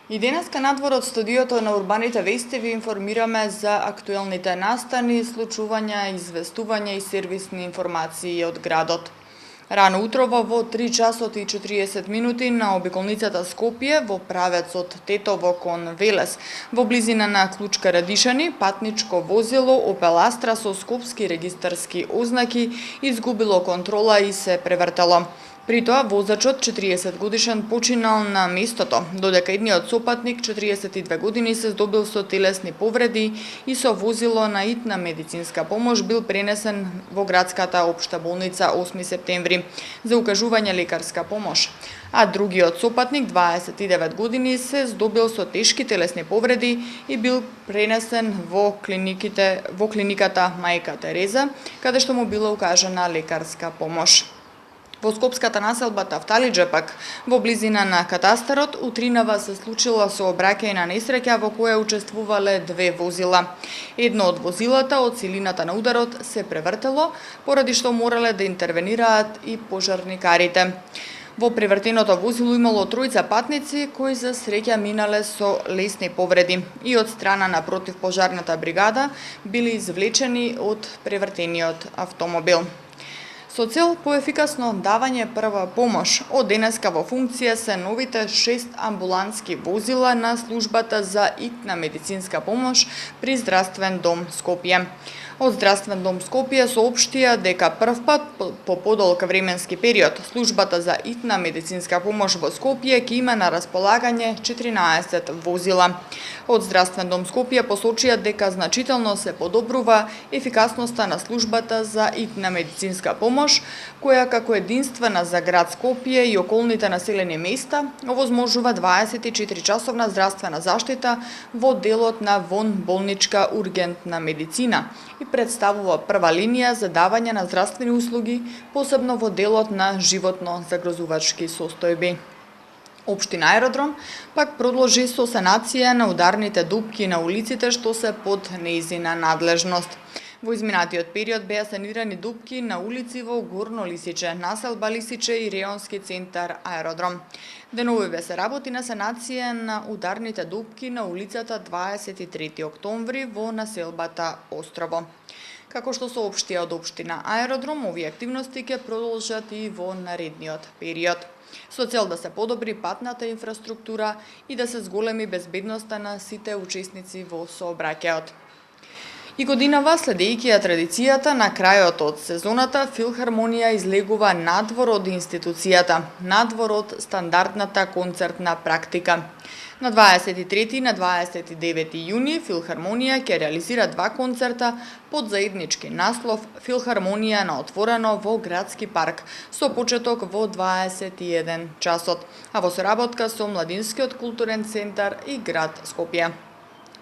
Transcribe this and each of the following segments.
И денеска надвор од студиото на Урбаните вести ви информираме за актуелните настани, случувања, известувања и сервисни информации од градот. Рано утрово во 3 часот и 40 минути на обиколницата Скопје во правецот Тетово кон Велес, во близина на Клучка Радишани, патничко возило Opel Astra со скопски регистарски ознаки изгубило контрола и се превртело. При тоа возачот 40 годишен починал на местото, додека едниот сопатник 42 години се здобил со телесни повреди и со возило на итна медицинска помош бил пренесен во градската општа болница 8 септември за укажување лекарска помош. А другиот сопатник 29 години се здобил со тешки телесни повреди и бил пренесен во клиниката Мајка Тереза, каде што му била укажана лекарска помош. Во скопската населба Тафталиџа пак, во близина на катастарот, утринава се случила сообраќајна несреќа во која учествувале две возила. Едно од возилата од силината на ударот се превртело, поради што морале да интервенираат и пожарникарите. Во превртеното возило имало тројца патници кои за среќа минале со лесни повреди и од страна на противпожарната бригада били извлечени од превртениот автомобил. Со цел поефикасно давање прва помош, од денеска во функција се новите 6 амбулантски возила на службата за итна медицинска помош при Здравствен дом Скопје. Од Здравствен дом Скопје соопштија дека првпат по подолг временски период службата за итна медицинска помош во Скопје ќе има на располагање 14 возила. Од Здравствен дом Скопје посочија дека значително се подобрува ефикасноста на службата за итна медицинска помош, која како единствена за град Скопје и околните населени места овозможува 24 часовна здравствена заштита во делот на вонболничка ургентна медицина и представува прва линија за давање на здравствени услуги, посебно во делот на животно загрозувачки состојби. Општина Аеродром пак продолжи со санација на ударните дупки на улиците што се под нејзина надлежност. Во изминатиот период беа санирани дупки на улици во Горно Лисиче, населба Лисиче и реонски центар Аеродром. Деновиве се работи на санација на ударните дупки на улицата 23 октомври во населбата Острово. Како што соопштија од општина Аеродром, овие активности ќе продолжат и во наредниот период, со цел да се подобри патната инфраструктура и да се зголеми безбедноста на сите учесници во сообраќајот. И годинава, следејќи ја традицијата, на крајот од сезоната Филхармонија излегува надвор од институцијата, надвор од стандардната концертна практика. На 23 и на 29 јуни Филхармонија ќе реализира два концерта под заеднички наслов Филхармонија на отворено во Градски парк, со почеток во 21 часот, а во соработка со Младинскиот културен центар и град Скопје.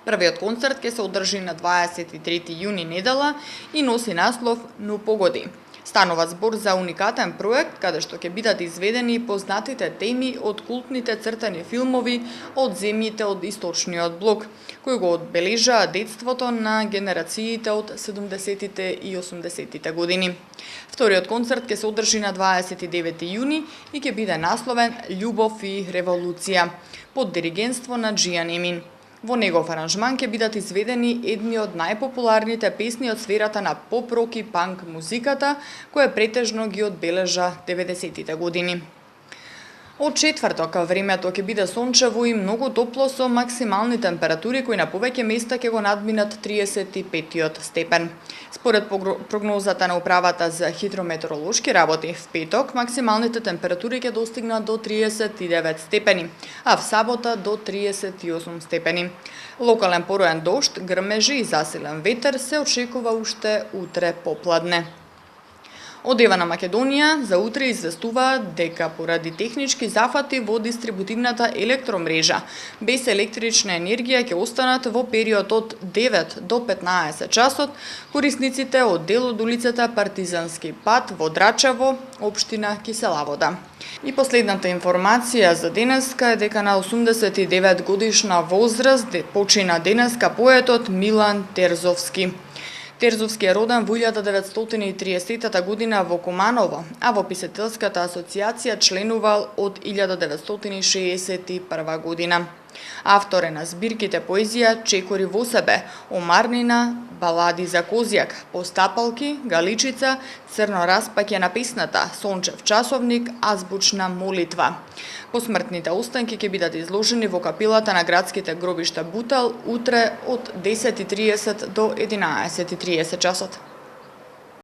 Првиот концерт ќе се одржи на 23 јуни недела и носи наслов "Но погоди". Станува збор за уникатен проект каде што ќе бидат изведени познатите теми од култните цртани филмови од земјите од источниот блок, кои го одбележаа детството на генерациите од 70-тите и 80-тите години. Вториот концерт ќе се одржи на 29 јуни и ќе биде насловен "Љубов и револуција" под диригентство на Џијан Емин. Во негов аранжман ќе бидат изведени едни од најпопуларните песни од сферата на поп-рок и панк музиката, која претежно ги одбележа 90-тите години. Од четврток времето ќе биде сончево и многу топло со максимални температури кои на повеќе места ќе го надминат 35 степен. Според прогнозата на Управата за хидрометеоролошки работи, в петок максималните температури ќе достигнат до 39 степени, а в сабота до 38 степени. Локален пороен дожд, грмежи и засилен ветер се очекува уште утре попладне. Од Евана Македонија за утре известуваат дека поради технички зафати во дистрибутивната електромрежа без електрична енергија ќе останат во период од 9 до 15 часот корисниците од дел од улицата Партизански пат во Драчево, општина Киселавода. И последната информација за денеска е дека на 89 годишна возраст почина денеска поетот Милан Терзовски. Терзовски е роден во 1930 година во Куманово, а во Писателската асоциација членувал од 1961 година. Автор е на збирките поезија Чекори во себе, Омарнина, Балади за Козјак, Постапалки, Галичица, Црно распаќе на песната, Сончев часовник, Азбучна молитва. Посмртните останки ќе бидат изложени во капилата на градските гробишта Бутал утре од 10:30 до 11:30 часот.